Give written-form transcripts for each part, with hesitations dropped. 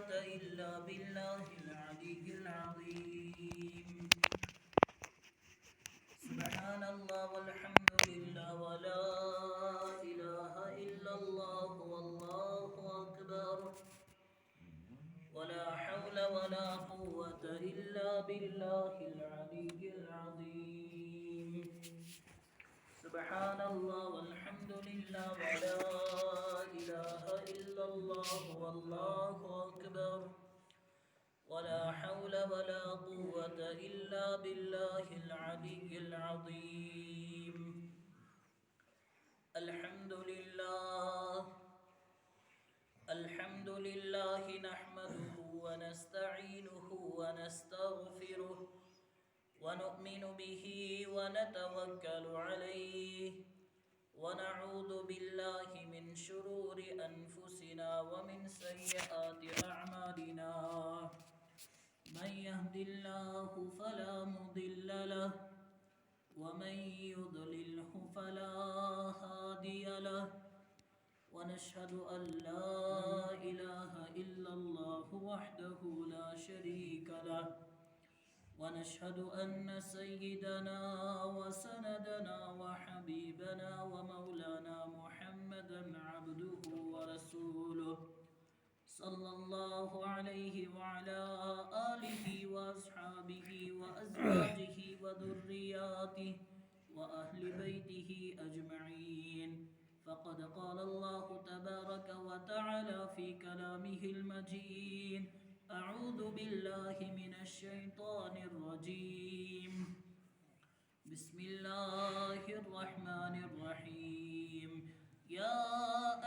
قوة إلا بالله العلي العظيم. سبحان الله والحمد لله ولا إله إلا الله والله أكبر ولا حول ولا قوة إلا بالله العلي العظيم. سبحان الله والحمد لله ولا إله إلا الله والله أكبر ولا حول ولا قوة إلا بالله العلي العظيم. الحمد لله نحمده ونستعينه ونستغفره ونؤمن به ونتوكل عليه ونعوذ بالله من شرور أنفسنا ومن سيئات أعمالنا. من يهد الله فلا مضل له ومن يضلله فلا هادي له ونشهد أن لا إله إلا الله وحده لا شريك له ونشهد أن سيدنا وسندنا وحبيبنا ومولانا محمدا عبده ورسوله صلى الله عليه وعلى آله وأصحابه وأزواجه وذرياته وأهل بيته أجمعين. فقد قال الله تبارك وتعالى في كلامه المجيد: أعوذ بالله من الشيطان الرجيم. بسم الله الرحمن الرحيم. يا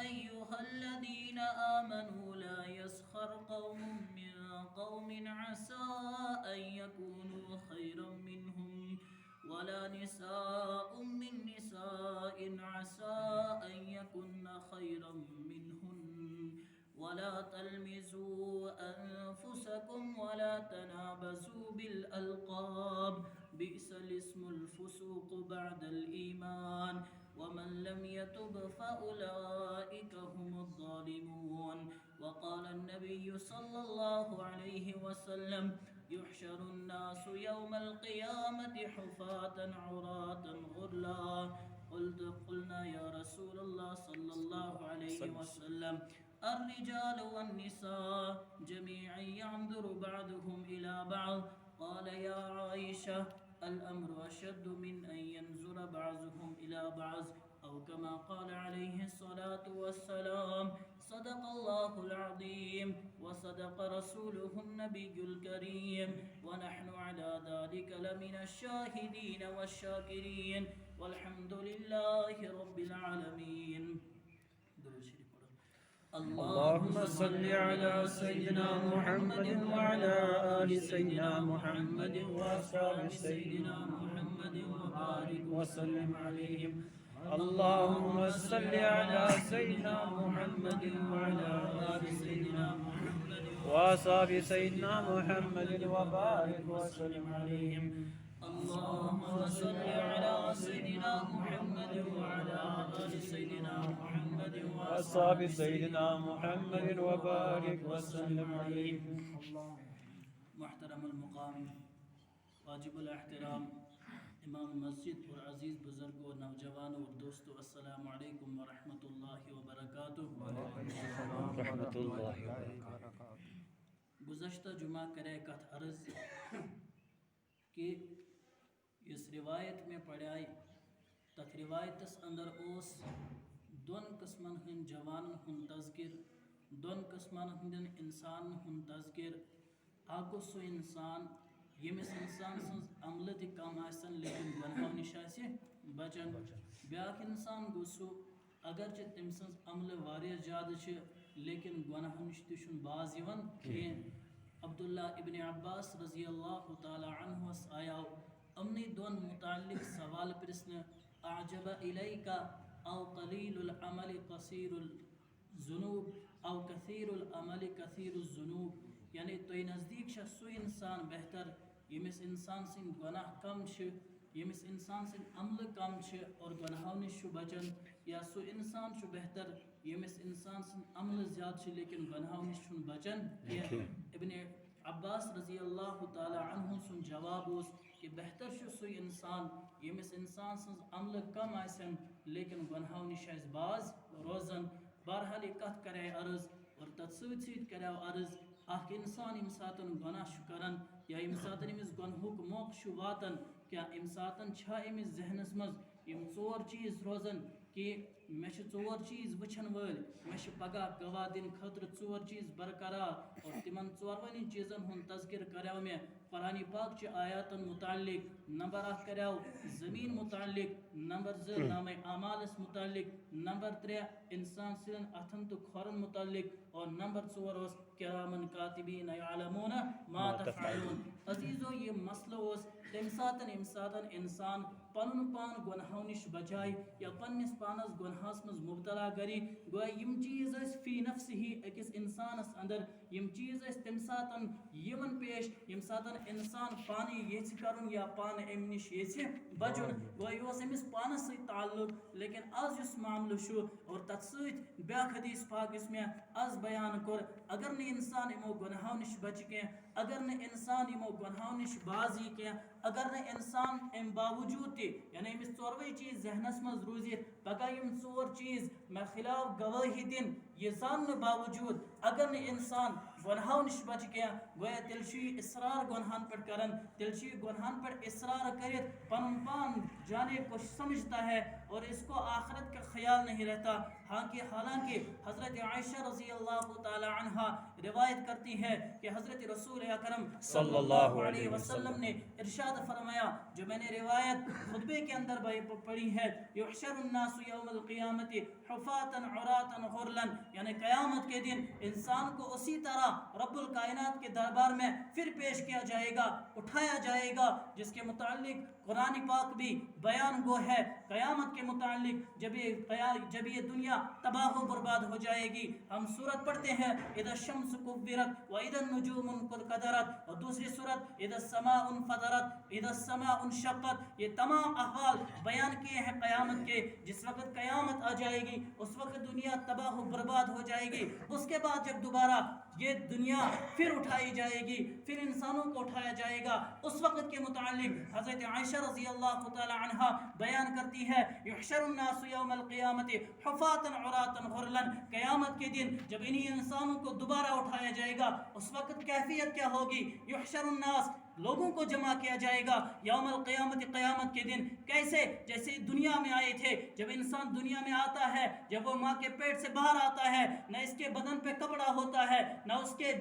أيها الذين آمنوا لا يسخر قوم من قوم عسى أن يكونوا خيرا منهم ولا نساء من نساء عسى أن يكن خيرا منهن ولا تلمزوا أنفسكم ولا تنابزوا بالألقاب بئس الاسم الفسوق بعد الإيمان ومن لم يتب فأولئك هم الظالمون. وقال النبي صلى الله عليه وسلم: يحشر الناس يوم القيامة حفاة عراة غرلا. قلنا يا رسول الله صلى الله عليه وسلم: الرجال والنساء جميعا ينظر بعضهم إلى بعض. قال: يا عائشة: الأمر أشد من أن ينظر بعضهم إلى بعض، أو كما قال عليه الصلاة والسلام. صدق الله العظيم وصدق رسوله النبي الكريم ونحن على ذلك لمن الشاهدين والشاكرين والحمد لله رب العالمين. اللهم صل على سيدنا محمد وعلى آل سيدنا محمد وأصحاب سيدنا محمد وبارك وسلم عليهم. اللهم صل على سيدنا محمد وعلى آل سيدنا محمد وأصحاب سيدنا محمد وبارك وسلم عليهم. اللهم صل على سيدنا محمد وعلى آل سيدنا محمد وأصحاب سيدنا محمد وبارك وسلم عليهم. محترم المقام، واجب الاحترام امام مسجد اور عزیز بزرگوں، نوجوانوں اور دوستوں، السلام علیکم ورحمۃ اللہ وبرکاتہ۔ رحمۃ اللہ وبرکاتہ۔ گزشتہ جمعہ کرے کتھ عرض کہ اس روایت میں پڑھائی تتھ روایتس اندر اوس دون قسمن ہند جوانن ہند تذکر، دون قسمن ہندن انسان ہند تذکر۔ اکھ گو سہ انسان یمس انسان سن عمل تہ کم آسن لیکن گناہو نش آسہ بچن۔ بیاکھ انسان گو سہ اگرچہ تم سن عمل واریاہ زیادہ چھ لیکن گناہو نش تہ چھن باز یوان کہین۔ عبداللہ ابن عباس رضی اللہ تعالی عنہس آیاو امنی دون متعلق سوال پرسن: اعجب الیک او قلیل العمل قصیر الذنوب او کثیر العمل کثیر الذنوب، یعنی تہ نزدیک چھ سہ انسان بہتر یمس انسان سن گناہ کم چھ، یمس انسان سن عمل کم چھ اور گناہو نش چھ بچن، یا سو انسان چھُ بہتر ییٚمِس انسان سٕنٛد عملہٕ زیادٕ چھِ لیکن گۄنہو نِش چھُنہٕ بچان کینٛہہ؟ ابن عباس رضی اللہ تعالیٰ عنہ سُنٛد جواب اوس کہ بہتر چھُ سُے انسان ییٚمِس انسان سٕنٛز عملہٕ کم آسن لیکن گۄنہو نِش آسہِ باز روزان۔ بہرحال یہ کتھ کرے عرض اور تتھ سۭتۍ سۭتۍ کریو عرض اکھ انسان ییٚمہِ ساتہٕ گۄناہ چھُ کران یا ییٚمہِ ساتہٕ أمِس گۄنہُک موقعہٕ چھُ واتان کیٛاہ اَمہِ ساتہٕ چھا أمِس ذہنس منٛز یِم ژور چیٖز روزان کہ مےٚ چھِ ژور چیٖز وٕچھن وٲلۍ مےٚ چھِ پگاہ گواہ دِنہٕ خٲطرٕ ژور چیٖز برقرار اور تِمن ژورؤنی چیٖزن ہُنٛد تذکرٕ کریو مےٚ قرآنِ پاک چہِ آیاتن متعلق۔ نمبر اکھ کریو زمین متعلق، نمبر زٕ نامے اعمالس متعلق، نمبر ترٛےٚ انسان سٕنٛدٮ۪ن اتھن تہٕ کھۄرن متعلق اور نمبر ژور اوس کرامن کاتبین یعلمون ما تفعلون۔ عزیزو یہ مسئلہ اوس تمہِ ساتہٕ ییٚمہِ ساتہٕ انسان پنُن پان گۄنہو نِش بچایہِ یا پننس پانس گۄنہس منٛز مبتلا کری گویا یِم چیٖز ٲسۍ فی نفسہی أکِس انسانس اندر یِم چیٖز ٲسۍ تمہِ ساتہٕ یِوان پیش ییٚمہِ ساتہٕ انسان پانے یژھِ کرُن یا پانہٕ امہِ نِش یژھِ بچُن گویا یہِ اوس أمِس پانس سۭتۍ تعلق۔ لیکن آز یُس معاملہٕ چھُ اور تتھ سۭتۍ بیاکھ حدیث پاک یُس مےٚ آز بیان کوٚر اگر نہٕ انسان یِمو گۄنہو نِش بچہِ کینٛہہ اگر نہٕ انسان یِمو گۄنہو نِش باز یی کینٛہہ اگر نہٕ انسان امہِ باوجوٗد تہِ یعنی أمِس ژوروے چیٖز ذہنس منٛز روٗزِتھ پگاہ یِم ژور چیٖز مےٚ خلاف گوٲہی دِنۍ یہِ زاننہٕ باوجوٗد اگر نہٕ انسان گۄنہو نِش بچہِ کینٛہہ گویا تیٚلہِ چھُ یہِ اصرار گۄنہن پٮ۪ٹھ کران تیٚلہِ چھُ یہِ گۄنہن پٮ۪ٹھ اصرار کٔرِتھ پنُن پان جانے کو سمجھتا ہے اور اس کو آخرت کا خیال نہیں رہتا۔ حالانکہ حضرت عائشہ رضی اللہ تعالی عنہا روایت کرتی ہے کہ حضرت رسول اکرم صلی اللہ علیہ وسلم نے ارشاد فرمایا جو میں نے روایت خطبے کے اندر پڑھی ہے یحشر الناس یوم القیامت حفاتا عراتا غرلا یعنی قیامت کے دن انسان کو اسی طرح رب الکائنات کے دربار میں پھر پیش کیا جائے گا اٹھایا جائے گا جس کے متعلق قرآن پاک بھی بیان گو ہے قیامت کے متعلق جب یہ دنیا تباہ و برباد ہو جائے گی۔ ہم سورت پڑھتے ہیں اذا الشمس کورت واذا النجوم انکدرت اور دوسری سورت اذا السماء انفطرت اذا السماء انشقت یہ تمام احوال بیان کیے ہیں قیامت کے۔ جس وقت قیامت آ جائے گی اس وقت دنیا تباہ و برباد ہو جائے گی۔ اس کے بعد جب دوبارہ یہ دنیا پھر اٹھائی جائے گی پھر انسانوں کو اٹھایا جائے گا اس وقت کے متعلق حضرت عائشہ رضی اللہ تعالی عنہا بیان کرتی ہے یحشر الناس یوم القیامت حفاتا عراتا غرلا قیامت کے دن جب انہی انسانوں کو دوبارہ اٹھایا جائے گا اس وقت کیفیت کیا ہوگی؟ یحشر الناس لوگوں کو جمع کیا جائے گا یوم القیامت قیامت کے دن کیسے؟ جیسے دنیا میں آئے تھے۔ جب انسان دنیا میں آتا ہے جب وہ ماں کے پیٹ سے باہر آتا ہے نہ اس کے بدن پہ کپڑا ہوتا ہے نہ اس کے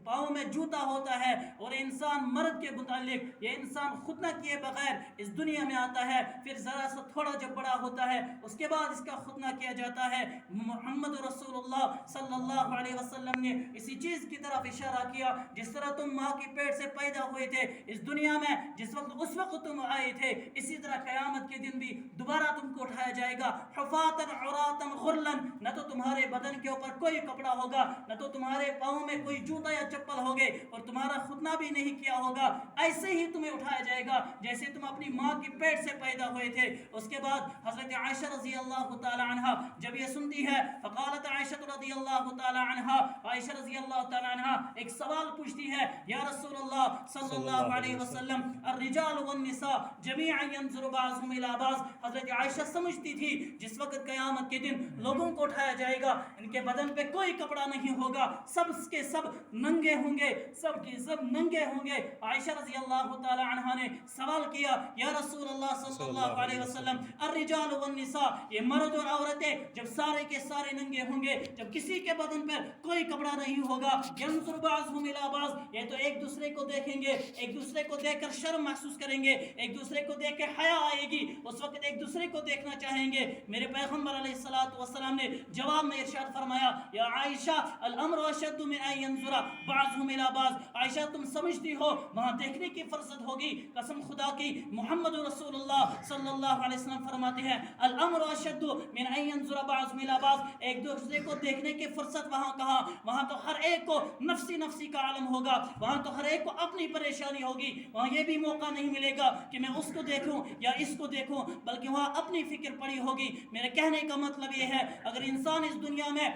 پاؤں میں جوتا ہوتا ہے اور انسان مرد کے متعلق یہ انسان خود نہ کیے بغیر اس دنیا میں آتا ہے پھر ذرا سا تھوڑا جب بڑا ہوتا ہے اس کے بعد اس کا خطنہ کیا جاتا ہے۔ محمد رسول اللہ صلی اللہ علیہ وسلم نے اسی چیز کی طرف اشارہ کیا جس طرح تم ماں کے پیٹ سے پیدا ہوئے تھے اس دنیا میں جس وقت اس وقت تم آئے تھے اسی طرح قیامت کے دن بھی دوبارہ تم کو اٹھایا جائے گا حفاتا عراتا غرلا نہ تو تمہارے بدن کے اوپر کوئی کپڑا ہوگا نہ تو تمہارے پاؤں میں کوئی جوتا یا چپل ہوگے اور تمہارا خطنہ بھی نہیں کیا ہوگا ایسے ہی تمہیں اٹھایا جائے گا جیسے تم اپنی ماں کے پیٹ سے پیدا ہوئے تھے۔ اس کے بعد حضرت عائشہ رضی اللہ تعالی عنہا جب یہ سنتی ہے فقالت عائشہ رضی اللہ تعالی عنہا عائشہ رضی اللہ تعالی عنہا ایک سوال پوچھتی ہے یا رسول اللہ صلی اللہ علیہ وسلم الرجال والنساء جميعا ينظر بعضهم الى بعض حضرت عائشہ سمجھتی تھی جس وقت قیامت کے دن لوگوں کو اٹھایا جائے گا ان کے بدن پہ کوئی کپڑا نہیں ہوگا سب کے سب ننگے ہوں گے سب کے سب ننگے ہوں گے۔ عائشہ رضی اللہ تعالی عنہا نے سوال کیا یا رسول اللہ صلی اللہ علیہ وسلم الرجال والنساء یہ مرد اور عورتیں جب سارے کے سارے ننگے ہوں گے جب کسی کے بدن پر کوئی کپڑا نہیں ہوگا ينظر بعضهم الى بعض یہ تو ایک دوسرے کو دیکھیں گے ایک دوسرے کو دیکھ کر شرم محسوس کریں گے ایک دوسرے کو دیکھ کے حیا آئے گی اس وقت ایک دوسرے کو دیکھنا چاہیں گے۔ میرے پیغمبر علیہ الصلوۃ والسلام نے جواب میں ارشاد فرمایا یا عائشہ الامر اشد من ان ينظر بعضهم الى بعض عائشہ تم سمجھتی ہو وہاں دیکھنے کی فرصت ہوگی قسم خدا کی محمد رسول اللہ صلی اللہ علیہ وسلم فرماتے ہیں الامر اشد من ان ينظر بعضهم الى بعض ایک دوسرے کو دیکھنے کی فرصت وہاں کہاں وہاں تو ہر ایک کو نفسی نفسی کا عالم ہوگا وہاں تو ہر ایک کو اپنی پریشانی نہیں ہوگی، وہاں یہ بھی موقع نہیں ملے گا کہ میں اس کو دیکھوں یا اس کو دیکھوں، بلکہ وہاں اپنی فکر پڑی ہوگی۔ میرے کہنے کا مطلب یہ ہے، اگر انسان اس دنیا میں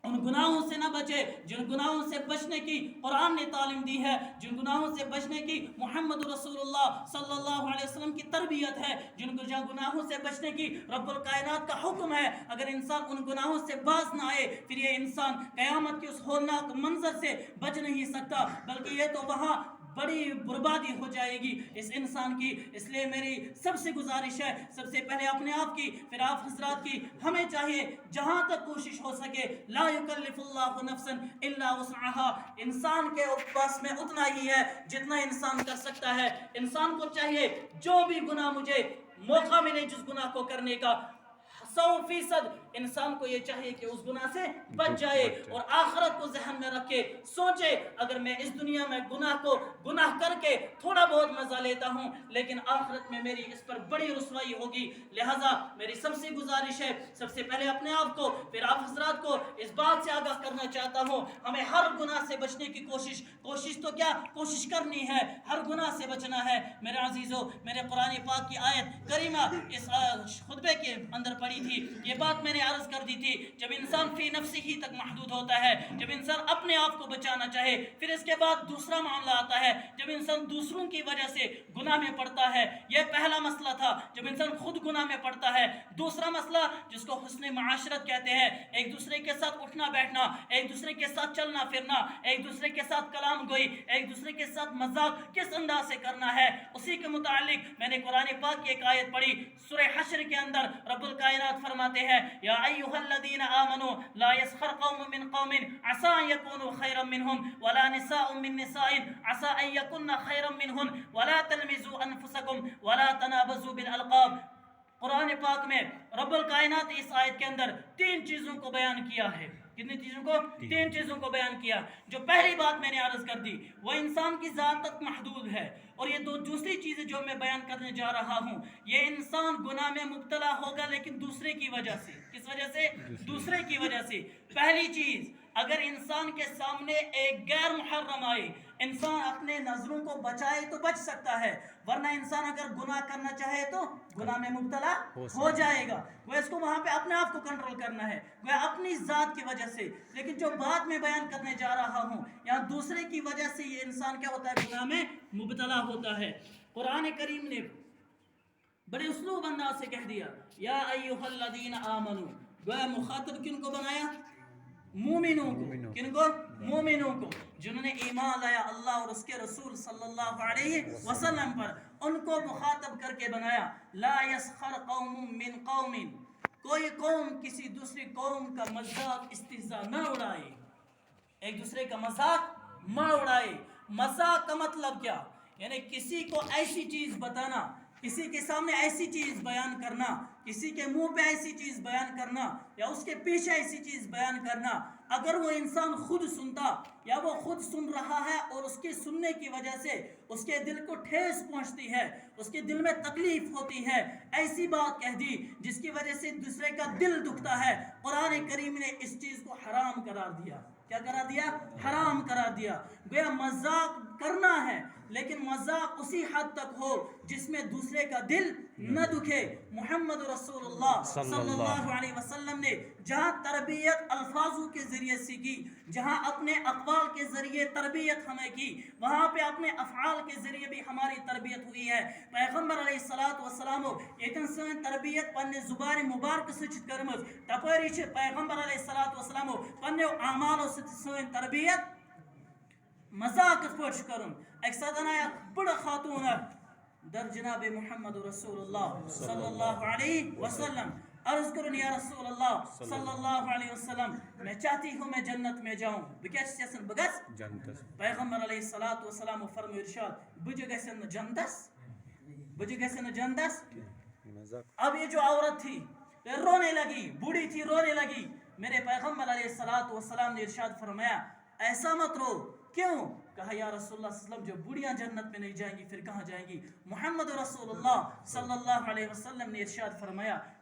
ان گناہوں سے نہ بچے جن گناہوں سے بچنے کی قرآن نے تعلیم دی ہے، جن گناہوں سے بچنے کی محمد رسول اللہ صلی اللہ علیہ وسلم کی تربیت ہے، جن گناہوں سے بچنے کی رب الکائنات کا حکم ہے، اگر انسان ان گناہوں سے باز نہ آئے، پھر یہ انسان قیامت کے اس ہولناک منظر سے بچ نہیں سکتا، بلکہ یہ تو وہاں بڑی بربادی ہو جائے گی اس انسان کی۔ اس لیے میری سب سے گزارش ہے، سب سے پہلے اپنے آپ کی، پھر آپ حضرات کی، ہمیں چاہیے جہاں تک کوشش ہو سکے، لا یکلف اللہ نفسا الا وسعها، انسان کے پاس میں اتنا ہی ہے جتنا انسان کر سکتا ہے۔ انسان کو چاہیے جو بھی گناہ مجھے موقع ملے جس گناہ کو کرنے کا، 100% انسان کو یہ چاہیے کہ اس گناہ سے بچ جائے اور آخرت کو ذہن میں رکھے، سوچے اگر میں اس دنیا میں گناہ کر کے تھوڑا بہت مزہ لیتا ہوں، لیکن آخرت میں میری اس پر بڑی رسوائی ہوگی۔ لہٰذا میری سب سے گزارش ہے، سب سے پہلے اپنے آپ کو، پھر آپ حضرات کو اس بات سے آگاہ کرنا چاہتا ہوں، ہمیں ہر گناہ سے بچنے کی کوشش تو کیا کوشش کرنی ہے، ہر گناہ سے بچنا ہے۔ میرے عزیزو، میرے قرآن پاک کی آیت کریمہ اس خطبے کے اندر پڑھی تھی، یہ بات میں نے عرض کر دی تھی، جب انسان فی نفسی ہی تک محدود ہوتا ہے، جب انسان اپنے آپ کو بچانا چاہے، پھر اس کے بعد دوسرا معاملہ آتا ہے جب انسان دوسروں کی وجہ سے گناہ میں پڑتا ہے۔ یہ پہلا مسئلہ تھا جب انسان خود گناہ میں پڑتا ہے۔ دوسرا مسئلہ جس کو حسن معاشرت کہتے ہیں، ایک دوسرے کے ساتھ اٹھنا بیٹھنا، ایک دوسرے کے ساتھ چلنا پھرنا، ایک دوسرے کے ساتھ کلام گوئی، ایک دوسرے کے ساتھ مذاق کس انداز سے کرنا ہے، اسی کے متعلق میں نے قرآن پاک کی ایک آیت پڑھی سورہ حشر کے اندر۔ رب الکائنات فرماتے ہیں، یا ایھا الذین آمنوا لا یسخر قوم من قوم عسى ان یکونوا خیرا منهم ولا نساء من نساء عسى ان یکن خیرا منهن ولا تلمزوا انفسکم ولا تنابزوا بالالقاب۔ قرآن پاک میں رب الکائنات اس آیت کے اندر 3 چیزوں کو بیان کیا ہے۔ کتنی چیزوں کو؟ 3 چیزوں کو بیان کیا۔ جو پہلی بات میں نے عرض کر دی وہ انسان کی ذات تک محدود ہے، اور یہ دوسری چیزیں جو میں بیان کرنے جا رہا ہوں، یہ انسان گناہ میں مبتلا ہوگا لیکن دوسرے کی وجہ سے۔ کس وجہ سے؟ دوسرے کی وجہ سے۔ پہلی چیز، اگر انسان کے سامنے ایک غیر محرم آئے، انسان اپنے نظروں کو بچائے تو بچ سکتا ہے، ورنہ انسان اگر گناہ کرنا چاہے تو گناہ میں مبتلا ہو جائے گا۔ وہ اس کو وہاں پہ اپنے آپ کو کنٹرول کرنا ہے، وہ اپنی ذات کی وجہ سے۔ لیکن جو بات میں بیان کرنے جا رہا ہوں، یہاں دوسرے کی وجہ سے یہ انسان کیا ہوتا ہے؟ گناہ میں مبتلا ہوتا ہے۔ قرآن کریم نے بڑے اسلوب انداز سے کہہ دیا، یا ایھا الذین آمنوا، گویا مخاطب کن کو بنایا؟ مومنوں کو۔ کن کو؟ مومنوں کو، جنہوں نے ایمان لایا اللہ اور اس کے رسول صلی اللہ علیہ وسلم پر، ان کو مخاطب کر کے بنایا۔ لا یسخر قوم من قوم، کوئی قوم کسی دوسری قوم کا مذاق استہزاء نہ اڑائے، ایک دوسرے کا مذاق نہ اڑائے۔ مذاق کا مطلب کیا؟ یعنی کسی کو ایسی چیز بتانا، کسی کے سامنے ایسی چیز بیان کرنا، کسی کے منہ پہ ایسی چیز بیان کرنا یا اس کے پیچھے ایسی چیز بیان کرنا، اگر وہ انسان خود سنتا یا وہ خود سن رہا ہے اور اس کے سننے کی وجہ سے اس کے دل کو ٹھیس پہنچتی ہے، اس کے دل میں تکلیف ہوتی ہے، ایسی بات کہہ دی جس کی وجہ سے دوسرے کا دل دکھتا ہے، قرآن کریم نے اس چیز کو حرام قرار دیا۔ کیا قرار دیا؟ حرام قرار دیا۔ گویا مذاق کرنا ہے، لیکن مذاق اسی حد تک ہو جس میں دوسرے کا دل نہ دکھے۔ محمد رسول اللہ صلی اللہ علیہ وسلم نے جہاں تربیت الفاظوں کے ذریعے سیکھی، جہاں اپنے اقوال کے ذریعے تربیت ہمیں کی، وہاں پہ اپنے افعال کے ذریعے بھی ہماری تربیت ہوئی ہے۔ پیغمبر علیہ الصلوۃ والسلام یتن سن تربیت پنہ زبان مبارک سچ کرمز، تپری چھ پیغمبر علیہ الصلوۃ والسلام پنہ اعمال سن تربیت مذاق پٲٹھۍ کرُن۔ اکہِ ساتہٕ آیا بڑٕ خاتون در جناب محمد رسول اللہ صلی اللہ علیہ وسلم، عرض کرن یا رسول اللہ صلی اللہ علیہ وسلم، میں چاہتی ہوں میں جنت میں جاؤں، بہ کیا چھس یژھان؟ بہ گژھٕ جنتس۔ پیغمبر علیہ الصلوۃ والسلام فرمو ارشاد، بجہِ گژھن نہٕ جنتس، بجہِ گژھن نہٕ جنتس۔ اب یہ جو عورت تھی رونے لگی، بوڑھی تھی رونے لگی۔ میرے پیغمبر علیہ الصلوۃ والسلام نے ارشاد فرمایا، ایسا مت رو، کیوں؟ کہا یا رسول اللہ صلی اللہ علیہ وسلم، جو بوڑھیاں جنت میں نہیں جائیں گی پھر کہاں جائیں گی؟ محمد رسول اللہ صلی اللہ علیہ وسلم نے ارشاد فرمایا،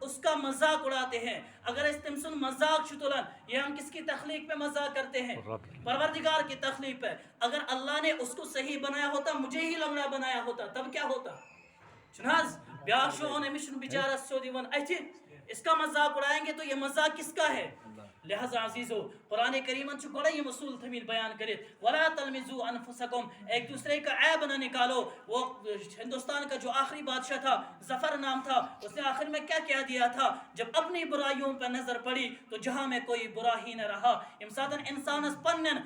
اس کا مذاق اڑاتے ہیں. اگر اس تم سن مذاق تلان یہ ہم کس کی تخلیق پہ مذاق کرتے ہیں؟ پروردگار کی تخلیق پہ. اگر اللہ نے اس کو صحیح بنایا ہوتا مجھے ہی لنگڑا بنایا ہوتا تب کیا ہوتا؟ چناز بیاک شو ہونے مشن بیچارہ سودی ون ایتھی اس کا مذاق اڑائیں گے تو یہ مذاق کس کا ہے؟ لہذا عزیزو قرآن کریم چھو گوڑا یہ اصول تھمیل بیان کرے وَلَا تَلْمِزُوا أَنفُسَكُمْ ایک دوسرے کا عیب نہ نکالو. وہ ہندوستان کا جو آخری بادشاہ تھا ظفر نام تھا اس نے آخر میں کیا کہہ دیا تھا جب اپنی برائیوں پر نظر پڑی تو جہاں میں کوئی برا ہی نہ رہا. امساتن انسان اس پنن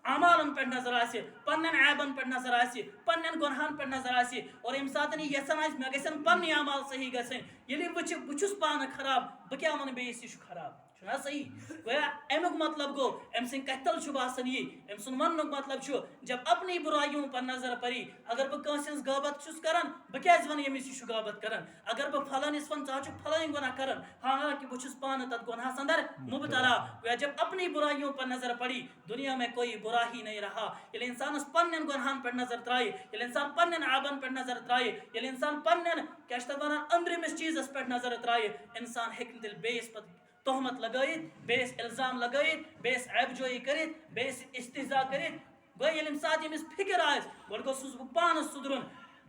اعمالن پر نظر آسی پنن عیبن پر نظر آسی پنن گناہن پر نظر آسی اور امساتن یسن آس میں گژھن پننی اعمال صحیح گژھن یلی بچھس پان خراب بہ کیا ون بیس یہ خراب چھنا صحیح گویا امیک مطلب گو ام سن کتل چھ باسن یہ ام سن ونک مطلب چھ جب اپنی برائیوں پر نظر پری اگر بہ کانس ہنز غیبت چھس کران بہ کیاز ون یمس یہ غیبت کران اگر بہ فلانس ون ژا چھ فلانی گناہ کران حالانکہ بہ چھس پان تت گناہس اندر مبتلا. گویا جب اپنی برائیوں پر نظر پڑی دنیا میں کوئی برا ہی نہیں رہا. یل انسان اس پنن گناہن پر نظر ترائے یل انسان پنن عیبن پر نظر ترائے یل انسان پنن کیا چھ ونان اندرمس چیزس پر نظر ترائے انسان ہیکن تیل بیس پت تہمت لگائیت بیس الزام لگائیت بیس عیب جوئی کریت بیس استہزاء کریت. گو یل امسات یمس فکر آس گوڑ گو سوز بہ پانس سدرن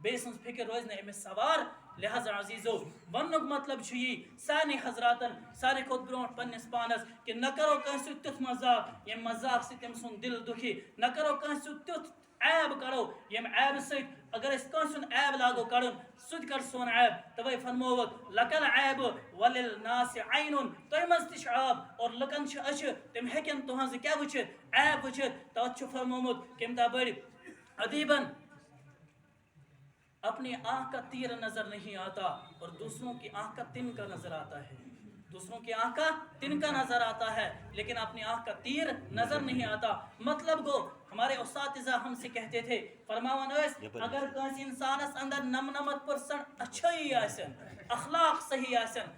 بیس ہنز فکر روز نہ امس سوار. لہذا عزیزو ونک مطلب چھ یہ سانی حضراتن سارے کھوت برونٹ پنس پانس کہ نہ کرو کنس تیت مذاق یم مذاق سے تم سن دل دکھی نہ کرو کنس تیت عیب کرو یم عیب ست اگر اس کنس عیب لاگو کڑن سد کر سون عیب توے فرموک لکل عیب وللناس عین تہ مز تہ عیب اور لکن چھ اچھ تم ہیکن تہنز کیا وچھت عیب وچھت تت چھ فرمومت کمتا بڑ ادیبن اپنی آنکھ کا تیر نظر نہیں آتا اور دوسروں کی آنکھ کا تنکا نظر آتا ہے. دوسروں کی آنکھ کا تنکا نظر آتا ہے لیکن اپنی آنکھ کا تیر نظر نہیں آتا. مطلب گو ہمارے اساتذہ ہم سے کہتے تھے فرماوان اس اگر کسی انسانس اندر 99% اچھائی آسن اخلاق صحیح آسن